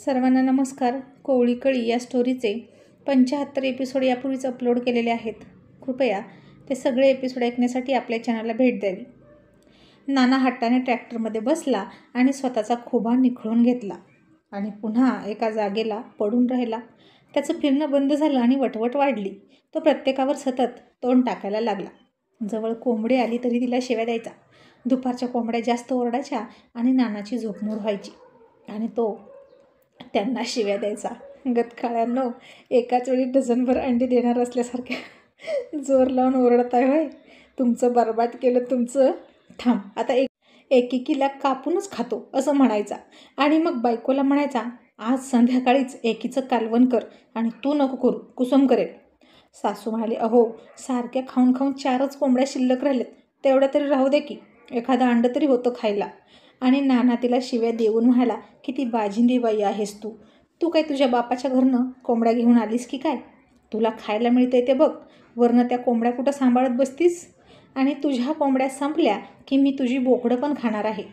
सर्वांना नमस्कार. कोवळी कळी या स्टोरीचे 75 एपिसोड यापूर्वीच अपलोड केलेले आहेत. कृपया ते सगळे एपिसोड ऐकण्यासाठी आपल्या चॅनलला भेट द्यावी. नाना हट्टाने ट्रॅक्टरमध्ये बसला आणि स्वतःचा खोबा निखळून घेतला आणि पुन्हा एका जागेला पडून राहिला. त्याचं फिरणं बंद झालं आणि वटवट वाढली. तो प्रत्येकावर सतत तोंड टाकायला लागला. जवळ कोंबडी आली तरी तिला शिव्या द्यायचा. दुपारच्या कोंबड्या जास्त ओरडायच्या आणि नानाची झोपमोड व्हायची आणि तो त्यांना शिव्या द्यायचा. गतकाळ्यांनो, एकाच वेळी डझनभर अंडी देणार असल्यासारख्या जोर लावून ओरडताय होय. तुमचं बरबाद केलं तुमचं. थांब आता एकेकीला कापूनच खातो असं म्हणायचा आणि मग बायकोला म्हणायचा, आज संध्याकाळीच एकीचं कालवण कर आणि तू नको करू, कुसुम करेल. सासू म्हणाली, अहो सारख्या खाऊन खाऊन 4च कोंबड्या शिल्लक राहिलेत, तेवढ्या तरी राहू दे की, एखादं अंडं तरी होतं खायला. आणि नाना तिला शिव्या देऊन म्हणाला, किती बाजिंदी बाई आहेस तू. तू काय तुझ्या बापाच्या घरनं कोंबड्या घेऊन आलीस की काय? तुला खायला मिळते ते बघ, वरनं त्या कोंबड्या कुठं सांभाळत बसतीस? आणि तुझ्या कोंबड्या संपल्या की मी तुझी बोकडं पण खाणार आहे.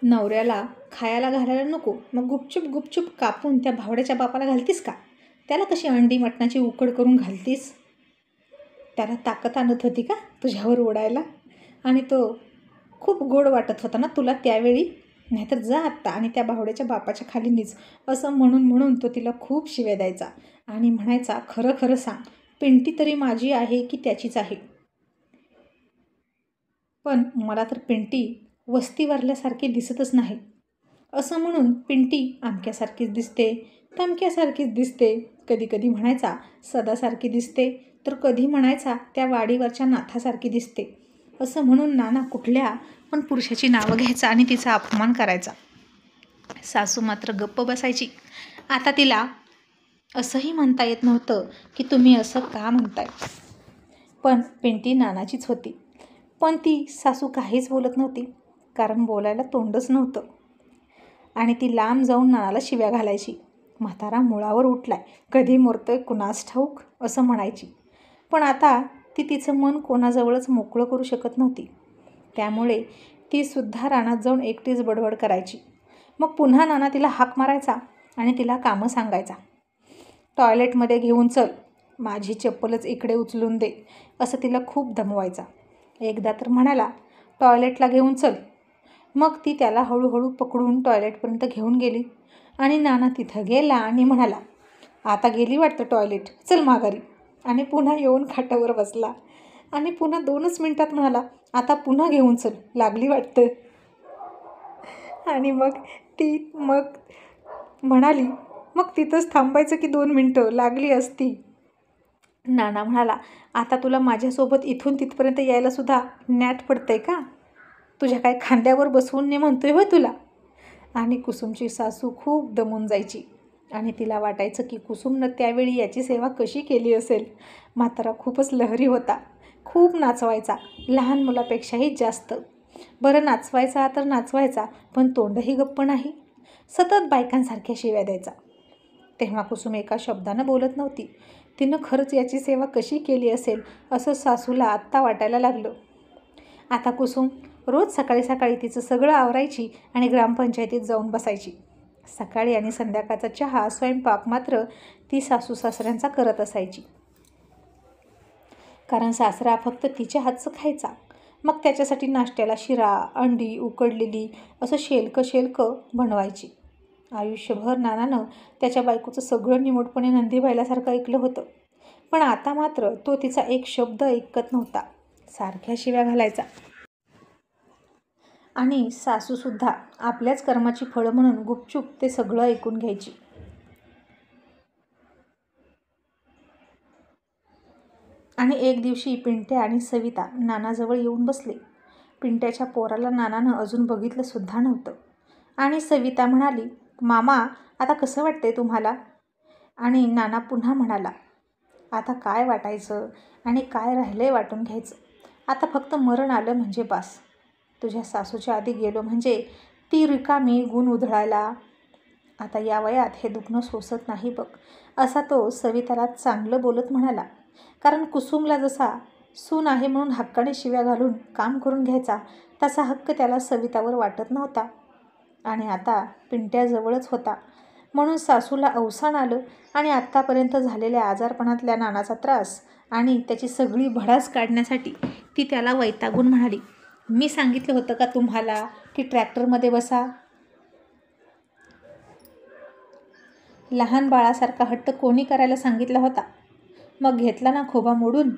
नवऱ्याला खायला घालायला नको, मग गुपचूप गुपचूप कापून त्या भावड्याच्या बापाला घालतीस का? त्याला कशी अंडी मटणाची उकड करून घालतीस? त्याला ताकद आणत होती का तुझ्यावर ओढायला? आणि तो खूप गोड वाटत होता ना तुला त्यावेळी? नाहीतर जा आत्ता आणि त्या भावड्याच्या बापाच्या खाली नीच, असं म्हणून म्हणून तो तिला खूप शिव्या द्यायचा आणि म्हणायचा, खरं खरं सांग, पिंटी तरी माझी आहे की त्याचीच आहे? पण मला तर पिंटी वस्तीवरल्यासारखी दिसतच नाही. असं म्हणून पिंटी आमक्यासारखीच दिसते, तमक्यासारखीच दिसते. कधी कधी म्हणायचा सदासारखी दिसते, तर कधी म्हणायचा त्या वाडीवरच्या नाथासारखी दिसते. असं म्हणून नाना कुठल्या पण पुरुषाची नावं घ्यायचा आणि तिचा अपमान करायचा. सासू मात्र गप्प बसायची. आता तिला असंही म्हणता येत नव्हतं की तुम्ही असं का म्हणताय. पण पिंटी नानाचीच होती. पण ती सासू काहीच बोलत नव्हती, कारण बोलायला तोंडच नव्हतं. आणि ती लांब जाऊन नानाला शिव्या घालायची. म्हातारा मुळावर उठलाय, कधी मरतोय कुणास ठाऊक, असं म्हणायची. पण आता ती तिचं मन कोणाजवळच मोकळं करू शकत नव्हती. त्यामुळे ती सुद्धा रानात जाऊन एकटीच बडबड करायची. मग पुन्हा नाना तिला हाक मारायचा आणि तिला कामं सांगायचा. टॉयलेटमध्ये घेऊन चल, माझी चप्पलच इकडे उचलून दे, असं तिला खूप दमवायचा. एकदा तर म्हणाला, टॉयलेटला घेऊन चल. मग ती त्याला हळूहळू पकडून टॉयलेटपर्यंत घेऊन गेली आणि नाना तिथं गेला आणि म्हणाला, आता गेली वाटतं टॉयलेट, चल माघारी. आणि पुन्हा येऊन खाटावर बसला आणि पुन्हा 2च मिनिटात म्हणाला, आता पुन्हा घेऊन चल, लागली वाटतं. आणि मग ती म्हणाली, मग तिथंच थांबायचं की 2 मिनटं, लागली असती. नाना म्हणाला, आता तुला माझ्यासोबत इथून तिथपर्यंत यायला सुद्धा नॅट पडतंय का? तुझ्या काय खांद्यावर बसवून ने म्हणतोय होय तुला? आणि कुसुमची सासू खूप दमून जायची आणि तिला वाटायचं की कुसुमनं त्यावेळी याची सेवा कशी केली असेल. म्हातारा खूपच लहरी होता, खूप नाचवायचा, लहान मुलापेक्षाही जास्त. बरं नाचवायचा तर नाचवायचा, पण तोंडही गप्प नाही. सतत बायकांसारख्या शिव्या द्यायचा. तेव्हा कुसुम एका शब्दानं बोलत नव्हती. तिनं खरंच याची सेवा कशी केली असेल असं सासूला आत्ता वाटायला लागलं. आता कुसुम रोज सकाळी सकाळी तिचं सगळं आवरायची आणि ग्रामपंचायतीत जाऊन बसायची. सकाळी आणि संध्याकाळचा चहा, स्वयंपाक मात्र ती सासू सासऱ्यांचा करत असायची. कारण सासरा फक्त तिच्या हातचं खायचा. मग त्याच्यासाठी नाश्त्याला शिरा, अंडी, उकडलेली असं शेलकं बनवायची. आयुष्यभर नानानं त्याच्या बायकोचं सगळं निमूटपणे नंदीबाईलासारखं ऐकलं होतं. पण आता मात्र तो तिचा एक शब्द ऐकत नव्हता, सारख्या शिव्या घालायचा. आणि सासूसुद्धा आपल्याच कर्माची फळं म्हणून गुपचूप ते सगळं ऐकून घ्यायची. आणि एक दिवशी पिंट्या आणि सविता नानाजवळ येऊन बसले. पिंट्याच्या पोराला नानानं अजून बघितलं सुद्धा नव्हतं. आणि सविता म्हणाली, मामा आता कसं वाटतंय तुम्हाला? आणि नाना पुन्हा म्हणाला, आता काय वाटायचं आणि काय राहिलंय वाटून घ्यायचं. आता फक्त मरण आलं म्हणजे बास. तुझ्या सासूच्या आधी गेलो म्हणजे ती रिकामी गुण उधळायला. आता या वयात हे दुखणं सोसत नाही बघ, असा तो सविताला चांगलं बोलत म्हणाला. कारण कुसुमला जसा सून आहे म्हणून हक्काने शिव्या घालून काम करून घ्यायचा तसा हक्क त्याला सवितावर वाटत नव्हता. आणि आता पिंट्या जवळच होता म्हणून सासूला अवसान आलं आणि आत्तापर्यंत झालेल्या आजारपणातल्या नानाचा त्रास आणि त्याची सगळी भडास काढण्यासाठी ती त्याला वैतागून म्हणाली, मी सांगितलं होतं का तुम्हाला की ट्रॅक्टरमध्ये बसा? लहान बाळासारखा हट्ट कोणी करायला सांगितला होता? मग घेतला ना खोबा मोडून.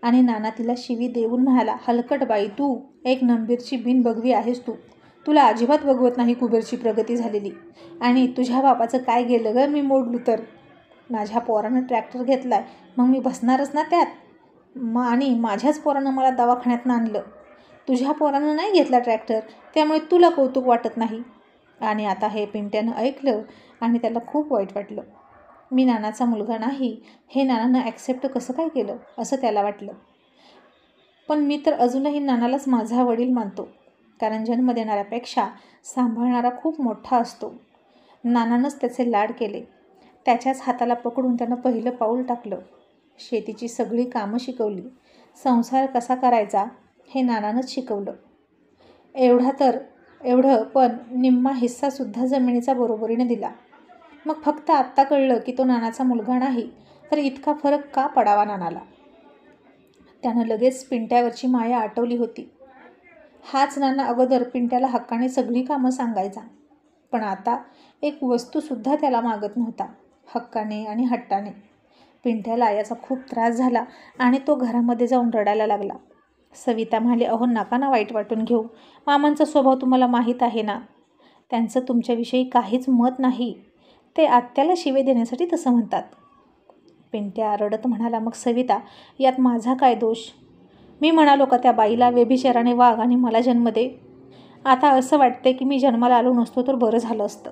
आणि नाना तिला शिवी देऊन म्हणाला, हलकट बाई तू, एक नंबरची बिनबघवी आहेस तू. तुला अजिबात बघवत नाही कुबेरची प्रगती झालेली. आणि तुझ्या बापाचं काय गेलं ग मी मोडलू तर? माझ्या पोरानं ट्रॅक्टर घेतलाय मग मी बसणारच ना त्यात. आणि माझ्याच पोरानं मला दवाखान्यातनं आणलं. तुझ्या पोरानं नाही घेतला ट्रॅक्टर त्यामुळे तुला कौतुक वाटत नाही. आणि आता हे पिंट्यानं ऐकलं आणि त्याला खूप वाईट वाटलं. मी नानाचा मुलगा नाही हे नानानं ॲक्सेप्ट कसं काय केलं असं त्याला वाटलं. पण मी तर अजूनही नानालाच माझा वडील मानतो, कारण जन्म देणाऱ्यापेक्षा सांभाळणारा खूप मोठा असतो. नानानंच त्याचे लाड केले. त्याच्याच हाताला पकडून त्यानं पहिलं पाऊल टाकलं. शेतीची सगळी कामं शिकवली. संसार कसा करायचा हे नानानंच शिकवलं. एवढं पण निम्मा हिस्सासुद्धा जमिनीचा बरोबरीने दिला. मग फक्त आत्ता कळलं की तो नानाचा मुलगा नाही तर इतका फरक का पडावा नानाला. त्यानं लगेच पिंट्यावरची माया आटवली होती. हाच नाना अगोदर पिंट्याला हक्काने सगळी कामं सांगायचा, पण आता एक वस्तूसुद्धा त्याला मागत नव्हता, हक्काने आणि हट्टाने. पिंट्याला याचा खूप त्रास झाला आणि तो घरामध्ये जाऊन रडायला लागला. सविता म्हणाली, अहो नका ना वाईट वाटून घेऊ, मामांचा स्वभाव तुम्हाला माहीत आहे ना. त्यांचं तुमच्याविषयी काहीच मत नाही, ते आत्याला शिवे देण्यासाठी तसं म्हणतात. पिंट्या रडत म्हणाला, मग सविता यात माझा काय दोष? मी म्हणालो का त्या बाईला व्यभिचाराने वाघ आणि मला जन्म दे? आता असं वाटते की मी जन्माला आलो नसतो तर बरं झालं असतं.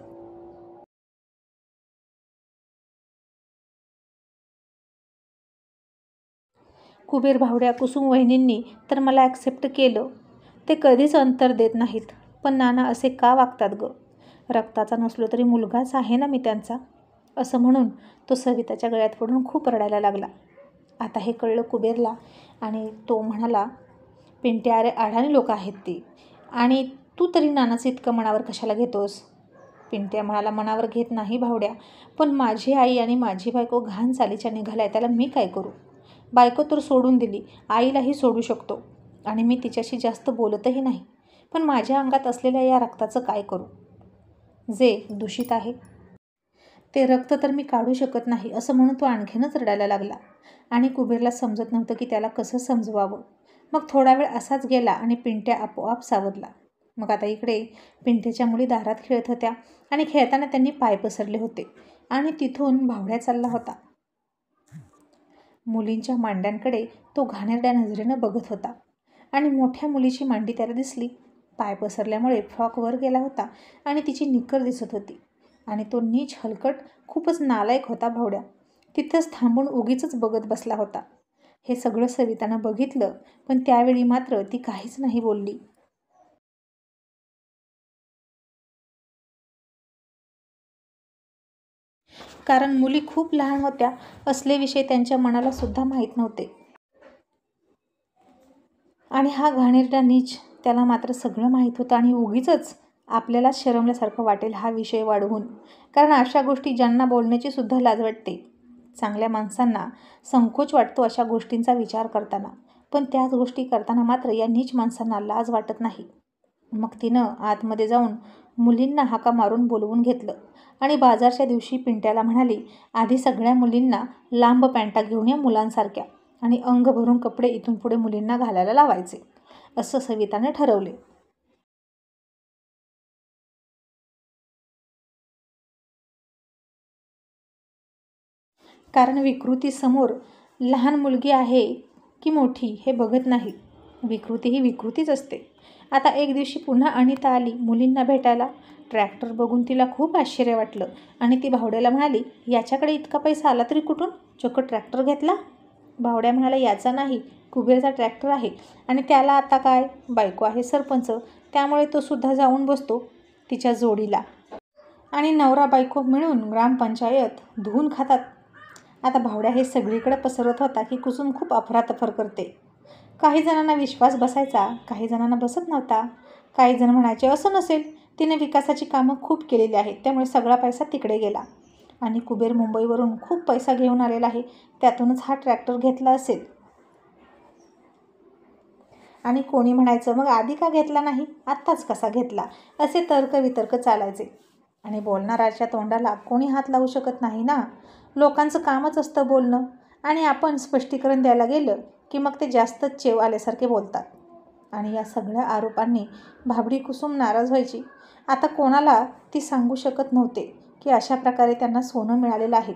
कुबेर भावड्या कुसुम वहिनींनी तर मला ॲक्सेप्ट केलं. ते कधीच अंतर देत नाहीत. पण नाना असे का वागतात ग? रक्ताचा नसलो तरी मुलगाच आहे ना मी त्यांचा. असं म्हणून तो सविताच्या गळ्यात पडून खूप रडायला लागला. आता हे कळलं कुबेरला आणि तो म्हणाला, पिंट्या अरे अडाणी लोक आहेत ती, आणि तू तरी नानाचं इतकं मनावर कशाला घेतोस? पिंट्या म्हणाला, मनावर घेत नाही भावड्या, पण माझी आई आणि माझी बायको घाण चालीच्या निघाल्या, त्याला मी काय करू? बायको तर सोडून दिली, आईलाही सोडू शकतो आणि मी तिच्याशी जास्त बोलतही नाही, पण माझ्या अंगात असलेल्या या रक्ताचं काय करू? जे दूषित आहे ते रक्त तर मी काढू शकत नाही. असं म्हणून तो आणखीनच रडायला लागला आणि कुबेरला समजत नव्हतं की त्याला कसं समजवावं. मग थोडा वेळ असाच गेला आणि पिंट्या आपोआप सावरला. मग आता इकडे पिंट्याच्या मुली दारात खेळत होत्या आणि खेळताना त्यांनी पाय पसरले होते आणि तिथून भावड्या चालला होता. मुलींच्या मांड्यांकडे तो घाणेरड्या नजरेनं बघत होता आणि मोठ्या मुलीची मांडी त्याला दिसली. पाय पसरल्यामुळे फ्रॉक वर गेला होता आणि तिची निक्कर दिसत होती आणि तो नीच हलकट खूपच नालायक होता भावड्या. तिथंच थांबून उगीच बघत बसला होता. हे सगळं सवितानं बघितलं, पण त्यावेळी मात्र ती काहीच नाही बोलली. कारण मुली खूप लहान होत्या, असले विषय त्यांच्या मनाला सुद्धा माहीत नव्हते. आणि हा घाणेरडा नीच त्याला मात्र सगळं माहीत होतं आणि उगीच आपल्यालाच शरमल्यासारखं वाटेल हा विषय वाढवून. कारण अशा गोष्टी ज्यांना बोलण्याची सुद्धा लाज वाटते. चांगल्या माणसांना संकोच वाटतो अशा गोष्टींचा विचार करताना, पण त्याच गोष्टी करताना मात्र या नीच माणसांना लाज वाटत नाही. मग तिनं आतमध्ये जाऊन मुलींना हाका मारून बोलवून घेतलं आणि बाजारच्या दिवशी पिंट्याला म्हणाली, आधी सगळ्या मुलींना लांब पॅन्टा घेऊन या मुलांसारख्या आणि अंग भरून कपडे इथून पुढे मुलींना घालायला लावायचे, असं सविताने ठरवले. कारण विकृतीसमोर लहान मुलगी आहे की मोठी हे बघत नाही. विकृती ही विकृतीच असते. आता एक दिवशी पुन्हा अनिता आली मुलींना भेटायला. ट्रॅक्टर बघून तिला खूप आश्चर्य वाटलं आणि ती भावड्याला म्हणाली, याच्याकडे इतका पैसा आला तरी कुठून? चक्क ट्रॅक्टर घेतला? भावड्या म्हणाला, याचा नाही, कुबेरचा ट्रॅक्टर आहे आणि त्याला आता काय, बायको आहे सरपंच, त्यामुळे तो सुद्धा जाऊन बसतो तिच्या जोडीला आणि नवरा बायको मिळून ग्रामपंचायत धुवून खातात. आता भावड्या हे सगळीकडे पसरत होता की कुसुम खूप अफरातफर करते. काही जणांना विश्वास बसायचा, काही जणांना बसत नव्हता. काही जण म्हणायचे असं नसेल, तिने विकासाची कामं खूप केलेली आहेत, त्यामुळे सगळा पैसा तिकडे गेला. आणि कुबेर मुंबईवरून खूप पैसा घेऊन आलेला आहे, त्यातूनच हा ट्रॅक्टर घेतला असेल. आणि कोणी म्हणायचं मग आधी का घेतला नाही, आत्ताच कसा घेतला, असे तर्कवितर्क चालायचे. आणि बोलणाऱ्याच्या तोंडाला कोणी हात लावू शकत नाही ना. लोकांचं कामच असतं बोलणं, आणि आपण स्पष्टीकरण द्यायला गेलं की मग ते जास्तच चेव आल्यासारखे बोलतात. आणि या सगळ्या आरोपांनी भाबडी कुसुम नाराज व्हायची. आता कोणाला ती सांगू शकत नव्हते की अशा प्रकारे त्यांना सोनं मिळालेलं आहे,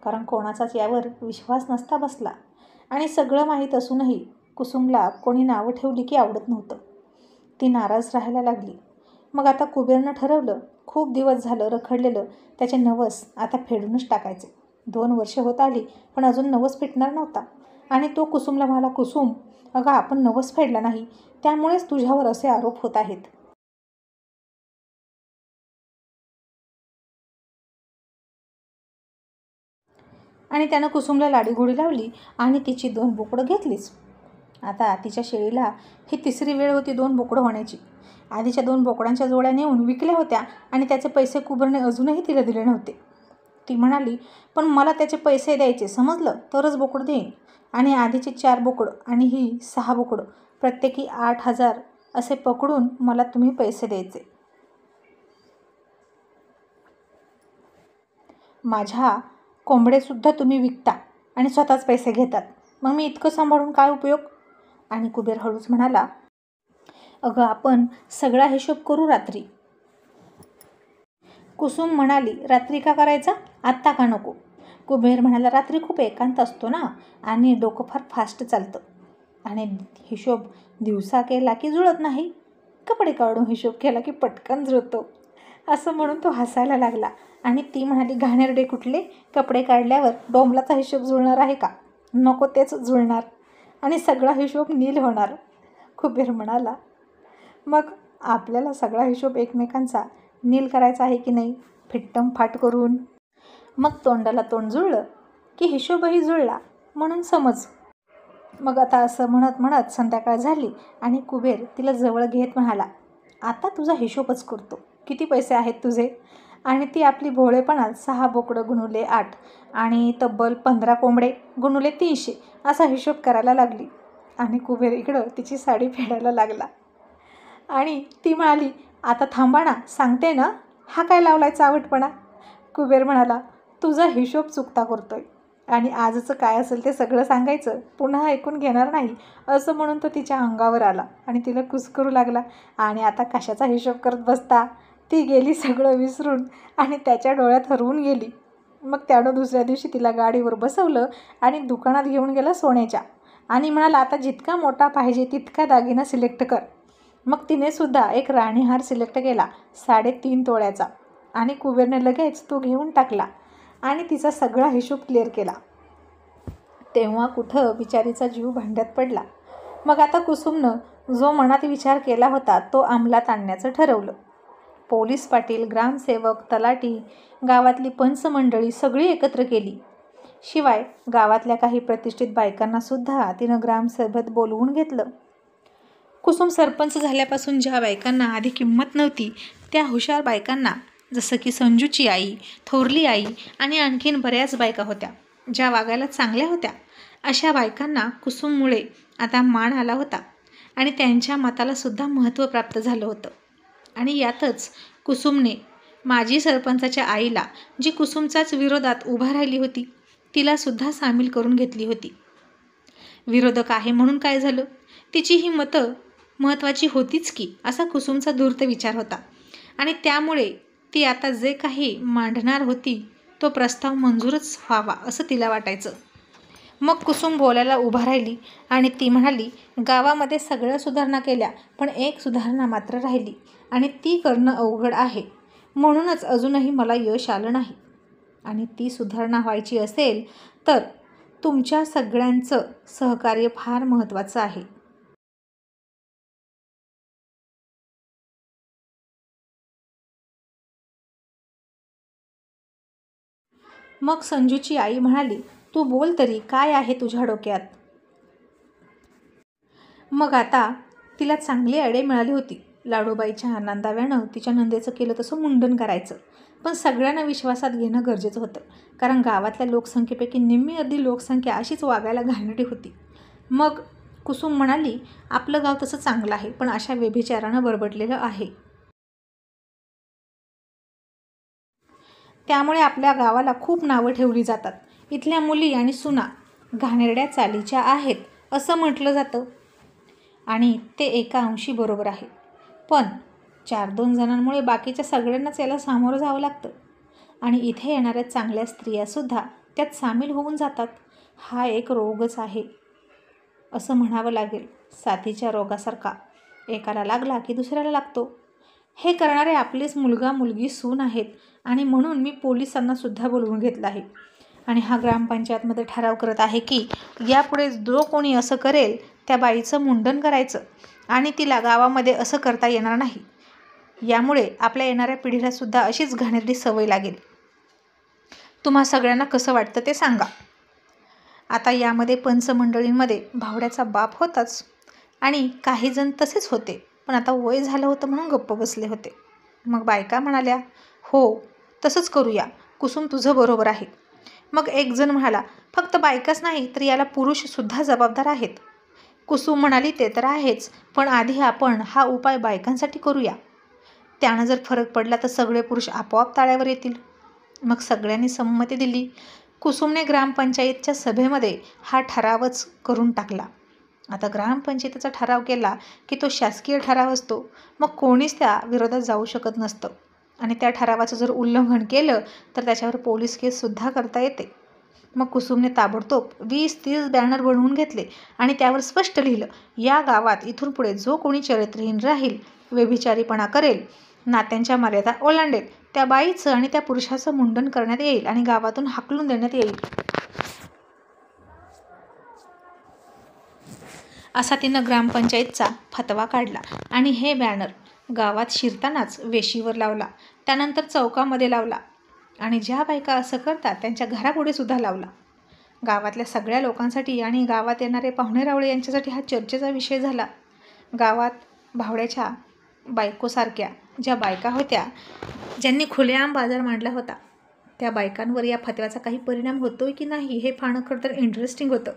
कारण कोणाचाच यावर विश्वास नसता बसला. आणि सगळं माहीत असूनही कुसुमला कोणी नावं ठेवली की आवडत नव्हतं. ती नाराज राहायला लागली. मग आता कुबेरनं ठरवलं, खूप दिवस झालं रखडलेलं त्याचे नवस आता फेडूनच टाकायचे. 2 वर्ष होत आली पण अजून नवस फिटणार नव्हता. आणि तो कुसुमला म्हणाला, कुसुम अगं आपण नवस फेडला नाही, त्यामुळेच तुझ्यावर असे आरोप होत आहेत. आणि त्यानं कुसुमला लाडीगोडी लावली आणि तिची 2 बोकडं घेतलीच. आता तिच्या शेळीला ही तिसरी वेळ होती 2 बोकडं होण्याची. आधीच्या 2 बोकडांच्या जोड्या नेऊन विकल्या होत्या आणि त्याचे पैसे कुबेरने अजूनही तिला दिले नव्हते. ती म्हणाली, पण मला त्याचे पैसे द्यायचे, समजलं, तरच बोकडं देईन. आणि आधीची 4 बोकडं आणि ही 6 बोकडं, प्रत्येकी 8,000 असे पकडून मला तुम्ही पैसे द्यायचे. माझ्या कोंबडेसुद्धा तुम्ही विकता आणि स्वतःच पैसे घेतात, मग मी इतकं सांभाळून काय उपयोग. आणि कुबेर हळूच म्हणाला, अगं आपण सगळा हिशोब करू रात्री. कुसुम म्हणाली, रात्री का करायचा, आत्ता का नको. कुबेर म्हणाला, रात्री खूप एकांत असतो ना आणि डोकं फार फास्ट चालतं, आणि हिशोब दिवसा केला की जुळत नाही, कपडे काढून हिशोब केला की पटकन जुळतो. असं म्हणून तो हसायला लागला. आणि ती म्हणाली, घाणेरडे कुठले, कपडे काढल्यावर डोंबलाचा हिशोब जुळणार आहे का, नको तेच जुळणार आणि सगळा हिशोब नील होणार. कुबेर म्हणाला, मग आपल्याला सगळा हिशोब एकमेकांचा नील करायचा आहे की नाही, फिट्टम फाट करून. मग तोंडाला तोंड जुळलं की हिशोबही जुळला म्हणून समज. मग आता असं म्हणत म्हणत संध्याकाळ झाली आणि कुबेर तिला जवळ घेत म्हणाला, आता तुझा हिशोबच करतो, किती पैसे आहेत तुझे. आणि ती आपली भोळेपणात 6 बोकडं गुणुले 8 आणि तब्बल 15 कोंबडे गुणुले 300 असा हिशोब करायला लागली. आणि कुबेर इकडं तिची साडी फेडायला लागला. आणि ती म्हणाली, आता थांबा ना, सांगते ना, हा काय लावलाय चावटपणा. कुबेर म्हणाला, तुझा हिशोब चुकता करतोय आणि आजचं काय असेल ते सगळं सांगायचं, पुन्हा ऐकून घेणार नाही, असं म्हणून तो तिच्या अंगावर आला आणि तिला कुस्करू लागला. आणि आता कशाचा हिशोब करत बसता. ती गेली सगळं विसरून आणि त्याच्या डोळ्यात हरवून गेली. मग त्यानं दुसऱ्या दिवशी तिला गाडीवर बसवलं आणि दुकानात घेऊन गेला सोन्याच्या, आणि म्हणाला, आता जितका मोठा पाहिजे तितका दागिना सिलेक्ट कर. मग तिने सुद्धा एक राणीहार सिलेक्ट केला 3.5 तोळ्याचा, आणि कुबेरने लगेच तो घेऊन टाकला आणि तिचा सगळा हिशोब क्लिअर केला. तेव्हा कुठं बिचारीचा जीव भांड्यात पडला. मग आता कुसुमनं जो मनात विचार केला होता तो अंमलात आणण्याचं ठरवलं. पोलीस पाटील, ग्रामसेवक, तलाठी, गावातली पंचमंडळी सगळी एकत्र केली. शिवाय गावातल्या काही प्रतिष्ठित बायकांनासुद्धा तिनं ग्रामसभेत बोलवून घेतलं. कुसुम सरपंच झाल्यापासून ज्या बायकांना आधी किंमत नव्हती, त्या हुशार बायकांना, जसं की संजूची आई, थोरली आई आणि आणखीन बऱ्याच बायका होत्या, ज्या वागायला चांगल्या होत्या, अशा बायकांना कुसुममुळे आता मान आला होता आणि त्यांच्या मतालासुद्धा महत्त्व प्राप्त झालं होतं. आणि यातच कुसुमने माजी सरपंचाच्या आईला, जी कुसुमचाच विरोधात उभा राहिली होती, तिलासुद्धा सामील करून घेतली होती. विरोधक आहे म्हणून काय झालं, तिची ही मतं महत्त्वाची होतीच की, असा कुसुमचा धूर्त विचार होता. आणि त्यामुळे ती आता जे काही मांडणार होती तो प्रस्ताव मंजूरच व्हावा असं तिला वाटायचं. मग कुसुम बोलायला उभा राहिली आणि ती म्हणाली, गावामध्ये सगळ्या सुधारणा केल्या, पण एक सुधारणा मात्र राहिली आणि ती करणं अवघड आहे, म्हणूनच अजूनही मला यश आलं नाही. आणि ती सुधारणा व्हायची असेल तर तुमच्या सगळ्यांचं सहकार्य फार महत्त्वाचं आहे. मग संजूची आई म्हणाली, तू बोल तरी, काय आहे तुझ्या डोक्यात. मग आता तिला चांगली आयडिया मिळाली होती. लाडोबाईच्या नंदाव्यानं तिच्या नंदेचं केलं तसं मुंडन करायचं. पण सगळ्यांना विश्वासात घेणं गरजेचं होतं, कारण गावातल्या लोकसंख्येपैकी निम्मी अर्धी लोकसंख्या अशीच वागायला घाणेरडी होती. मग कुसुम म्हणाली, आपलं गाव तसं चांगलं आहे, पण अशा व्यभिचारानं बरबटलेलं आहे. त्यामुळे आपल्या गावाला खूप नावं ठेवली जातात. इथल्या मुली आणि सुना घाणेरड्या चालीच्या आहेत असं म्हटलं जातं. आणि ते एका अंशी बरोबर आहे. पण 4-2 जणांमुळे बाकीच्या सगळ्यांनाच याला सामोरं जावं लागतं. आणि इथे येणाऱ्या चांगल्या स्त्रियासुद्धा त्यात सामील होऊन जातात. हा एक रोगच आहे असं म्हणावं लागेल. साथीच्या रोगासारखा एकाला लागला की दुसऱ्याला लागतो. हे करणारे आपलेच मुलगा मुलगी सून आहेत. आणि म्हणून मी पोलिसांना सुद्धा बोलवून घेतलं आहे. आणि हा ग्रामपंचायतमध्ये ठराव करत आहे की यापुढे जो कोणी असं करेल त्या बाईचं मुंडन करायचं आणि तिला गावामध्ये असं करता येणार नाही. यामुळे आपल्या येणाऱ्या पिढीलासुद्धा अशीच घाणेरडी सवय लागेल. तुम्हा सगळ्यांना कसं वाटतं ते सांगा. आता यामध्ये पंचमंडळींमध्ये भावड्याचा बाप होताच आणि काही जण तसेच होते, पण आता वय झालं होतं म्हणून गप्प बसले होते. मग बायका म्हणाल्या, हो तसंच करूया, कुसुम तुझं बरोबर आहे. मग एक जण म्हणाला, फक्त बायकाच नाही तर याला पुरुषसुद्धा जबाबदार आहेत. कुसुम म्हणाली, ते तर आहेच, पण आधी आपण हा उपाय बायकांसाठी करूया. त्यानं जर फरक पडला तर सगळे पुरुष आपोआप ताळ्यावर येतील. मग सगळ्यांनी संमती दिली. कुसुमने ग्रामपंचायतच्या सभेमध्ये हा ठरावच करून टाकला. आता ग्रामपंचायतीचा ठराव केला की तो शासकीय ठराव असतो. मग कोणीच त्या विरोधात जाऊ शकत नसतं. आणि त्या ठरावाचं जर उल्लंघन केलं तर त्याच्यावर पोलीस केससुद्धा करता येते. मग कुसुमने ताबडतोब 20-30 बॅनर बनवून घेतले आणि त्यावर स्पष्ट लिहिलं, या गावात इथून पुढे जो कोणी चरित्रहीन राहील, व्यभिचारीपणा करेल, नात्यांच्या मर्यादा ओलांडेल, त्या बाईचं आणि त्या पुरुषाचं मुंडन करण्यात येईल आणि गावातून हाकलून देण्यात येईल. असा तिनं ग्रामपंचायतचा फतवा काढला. आणि हे बॅनर गावात शिरतानाच वेशीवर लावला, त्यानंतर चौकामध्ये लावला आणि ज्या बायका असं करतात त्यांच्या घरापुढे सुद्धा लावला. गावातल्या सगळ्या लोकांसाठी आणि गावात येणारे पाहुणेरावळे यांच्यासाठी हा चर्चेचा विषय झाला. गावात भावड्याच्या बायकोसारख्या ज्या बायका होत्या, ज्यांनी खुलेआम बाजार मांडला होता, त्या बायकांवर या फतव्याचा काही परिणाम होतोय की नाही हे पाहणं खरं तर इंटरेस्टिंग होतं.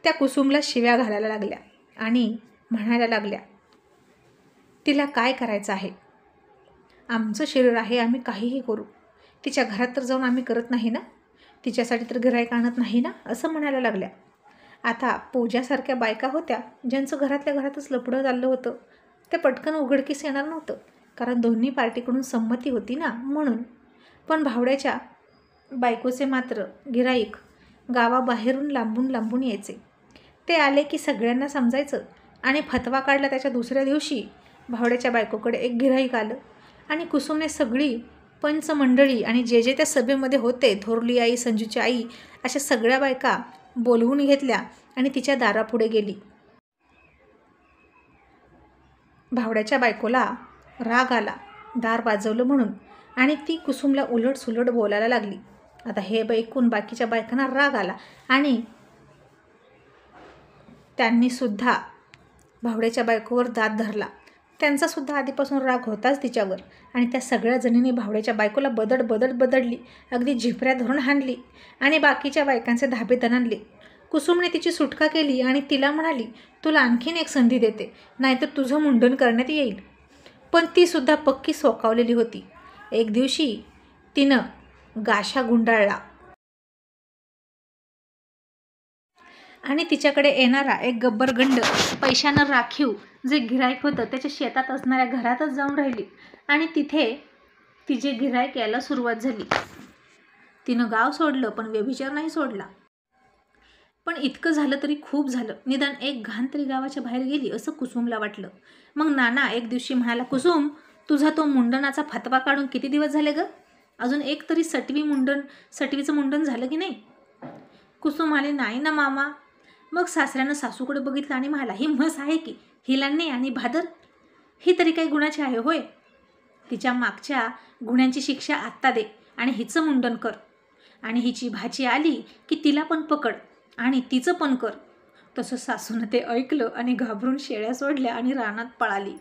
त्या कुसुमला शिव्या घालायला लागल्या आणि म्हणायला लागल्या, तिला काय करायचं आहे, आमचं शरीर आहे, आम्ही काहीही करू. तिच्या घरात तर जाऊन आम्ही करत नाही ना, तिच्यासाठी तर गिऱ्हाईक आणत नाही ना, असं म्हणायला लागल्या. आता पूजासारख्या बायका होत्या ज्यांचं घरातल्या घरातच लफडं चाललं होतं. ते पटकन उघडकीस येणार नव्हतं, कारण दोन्ही पार्टीकडून संमती होती ना म्हणून. पण भावड्याच्या बायकोचे मात्र गिऱ्हाईक गावाबाहेरून लांबून लांबून यायचे. ते आले की सगळ्यांना समजायचं आणि फतवा काढला त्याच्या दुसऱ्या दिवशी भावड्याच्या बायकोकडे एक गिऱ्हाईक आलं. आणि कुसुमने सगळी पंचमंडळी आणि जे त्या सभेमध्ये होते, थोरली आई, संजूची आई, अशा सगळ्या बायका बोलवून घेतल्या आणि तिच्या दारापुढे गेली. भावड्याच्या बायकोला राग आला दार वाजवलं म्हणून आणि ती कुसुमला उलटसुलट बोलायला लागली. आता हे ऐकून बाकीच्या बायकांना राग आला आणि त्यांनीसुद्धा भावड्याच्या बायकोवर दात धरला. त्यांचासुद्धा आधीपासून राग होताच तिच्यावर आणि त्या सगळ्या जणींनी भावड्याच्या बायकोला बदडली, अगदी झिपऱ्या धरून हाणली आणि बाकीच्या बायकांचे धाबे दणाणले. कुसुमने तिची सुटका केली आणि तिला म्हणाली, तुला आणखीन एक संधी देते, नाहीतर तुझं मुंडन करण्यात येईल. पण तीसुद्धा पक्की सोकावलेली होती. एक दिवशी तिनं गाशा गुंडाळला आणि तिच्याकडे येणारा एक गब्बरगंड पैशानं राखीव जे गिऱ्हाईक होतं त्याच्या शेतात असणाऱ्या घरातच जाऊन राहिली आणि तिथे तिचे गिऱ्हाईक यायला सुरुवात झाली. तिनं गाव सोडलं पण व्यभिचार नाही सोडला. पण इतकं झालं तरी खूप झालं, निदान एक घाण तरी गावाच्या बाहेर गेली असं कुसुमला वाटलं. मग नाना एक दिवशी म्हणाला, कुसुम तुझा तो मुंडनाचा फतवा काढून किती दिवस झाले ग, अजून एक तरी सटवीचं मुंडन झालं की नाही. कुसुम आले, नाही ना मामा. मग सासऱ्यानं सासूकडे बघितलं आणि म्हणाला, ही म्हस आहे की हिलांने आणि भादर, ही तरी काही गुणाची आहे होय, तिच्या मागच्या गुन्ह्यांची शिक्षा आत्ता दे आणि हिचं मुंडन कर. आणि हिची भाची आली की तिला पण पकड आणि तिचं पण कर. तसं सासूनं ते ऐकलं आणि घाबरून शेळ्या सोडल्या आणि रानात पळाली.